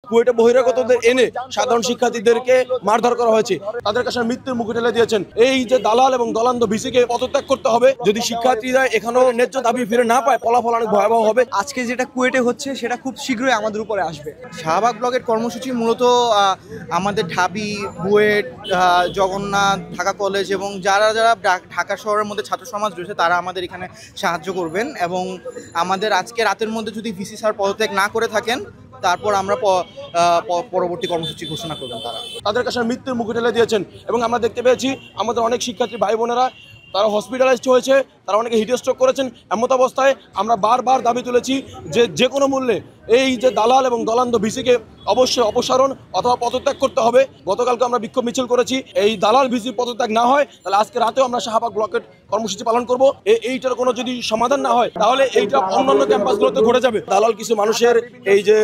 কুয়েটে বহিরাগতদের এনে সাধারণ শিক্ষার্থীদেরকে মারধর করা হয়েছে, তাদের কাছে মৃত্যুর মুখে ঠেলে দিয়েছেন। এই যে দালাল এবং দলান্ধ ভিসিকে পদত্যাগ করতে হবে। যদি শিক্ষার্থীরা এখানেও ন্যায্য দাবি ফিরে না পায়, ফলাফল অনেক ভয়াবহ হবে। আজকে যেটা কুয়েটে হচ্ছে সেটা খুব শীঘ্রই আমাদের উপরে আসবে। শাহবাগ ব্লকের কর্মসূচি মূলত আমাদের ঢাবি, বুয়েট, জগন্নাথ, ঢাকা কলেজ এবং যারা যারা ঢাকা শহরের মধ্যে ছাত্র সমাজ রয়েছে তারা আমাদের এখানে সাহায্য করবেন। এবং আমাদের আজকে রাতের মধ্যে যদি ভিসি স্যার পদত্যাগ না করে থাকেন, তারপর আমরা পরবর্তী কর্মসূচি ঘোষণা করবেন। তাদের কাছে মৃত্যুর মুখে ঠেলে দিয়েছেন। এবং আমরা দেখতে পেয়েছি আমাদের অনেক শিক্ষার্থী ভাই বোনেরা তারা হসপিটালাইজড হয়েছে, তারা অনেকে হিট স্ট্রোক করেছেন। এমত অবস্থায় আমরা বারবার দাবি তুলেছি যে কোনো মূল্যে এই যে দালাল এবং দলান্ধ ভিসিকে অবশ্যই অপসারণ অথবা পদত্যাগ করতে হবে। গতকালকে আমরা বিক্ষোভ মিছিল করেছি। এই দালাল ভিসি পদত্যাগ না হয় তাহলে আজকে রাতেও আমরা শাহবাগ ব্লকের কর্মসূচি পালন করব। এইটার কোনো যদি সমাধান না হয় তাহলে এইটা অন্যান্য ক্যাম্পাসগুলোতে ঘটে যাবে। দালাল কিছু মানুষের এই যে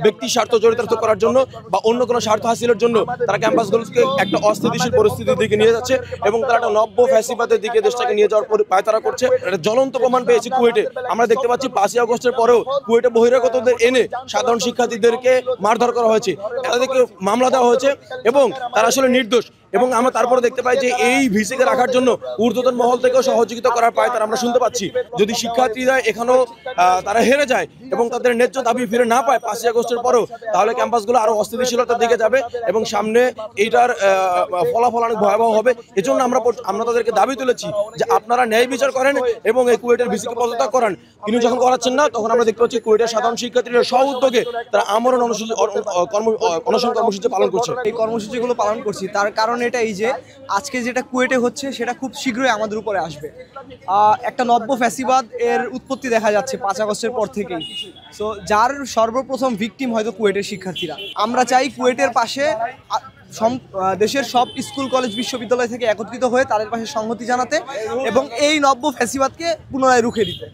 ব্যক্তি স্বার্থ চরিতার্থ করার জন্য বা অন্য কোনো স্বার্থ হাসিলের জন্য তারা ক্যাম্পাসগুলোকে একটা অস্থিতিশীল পরিস্থিতির দিকে নিয়ে যাচ্ছে এবং তারা একটা নব্য ফ্যাসিবাদের দিকে দেশটাকে নিয়ে যাওয়ার পায়তারা করছে। একটা জ্বলন্ত প্রমাণ পেয়েছি কুয়েটে। আমরা দেখতে পাচ্ছি 5ই আগস্টের পরেও কুয়েটে বহিরাগতদের এনে সাধারণ শিক্ষার্থীদেরকে মারধর করা হয়েছে, তাদেরকে মামলা দেওয়া হয়েছে এবং তারা আসলে নির্দোষ। এবং আমরা তারপরে দেখতে পাই যে এই ভিসিকে রাখার জন্য ঊর্ধ্বতন মহল থেকেও সহযোগিতা করার পায়তারা আমরা শুনতে পাচ্ছি। যদি শিক্ষার্থীরা এখানেও তারা হেরে যায় এবং তাদের ন্যায্য দাবি ফিরে না পায় 5ই আগস্টের পরেও, তাহলে ক্যাম্পাসগুলো আরো অস্থিতিশীলতার দিকে যাবে এবং সামনে এইটার ফলাফল অনেক ভয়াবহ হবে। এজন্য আমরা তাদেরকে দাবি তুলেছি যে আপনারা ন্যায় বিচার করেন এবং এই কুয়েটের ভিসিকে পদত্যাগ করান। তিনি যখন করাচ্ছেন না তখন আমরা দেখতে পাচ্ছি কুয়েটের সাধারণ শিক্ষার্থীরা স্ব উদ্যোগে তারা আমরণ অনশন কর্মসূচি পালন করছে। এই কর্মসূচিগুলো পালন করছি তার কারণ এটাই যে আজকে যেটা কুয়েটে হচ্ছে সেটা খুব শীঘ্রই আমাদের উপরে আসবে। একটা নব্য ফ্যাসিবাদ এর উৎপত্তি দেখা যাচ্ছে 5 আগস্টের পর থেকেই। সো যার সর্বপ্রথম ভিকটিম হয়তো কুয়েটের শিক্ষার্থীরা। আমরা চাই কুয়েটের পাশে দেশের সব স্কুল কলেজ বিশ্ববিদ্যালয় থেকে একত্রিত হয়ে তাদের পাশে সংহতি জানাতে এবং এই নব্য ফ্যাসিবাদকে পুনরায় রুখে দিতে।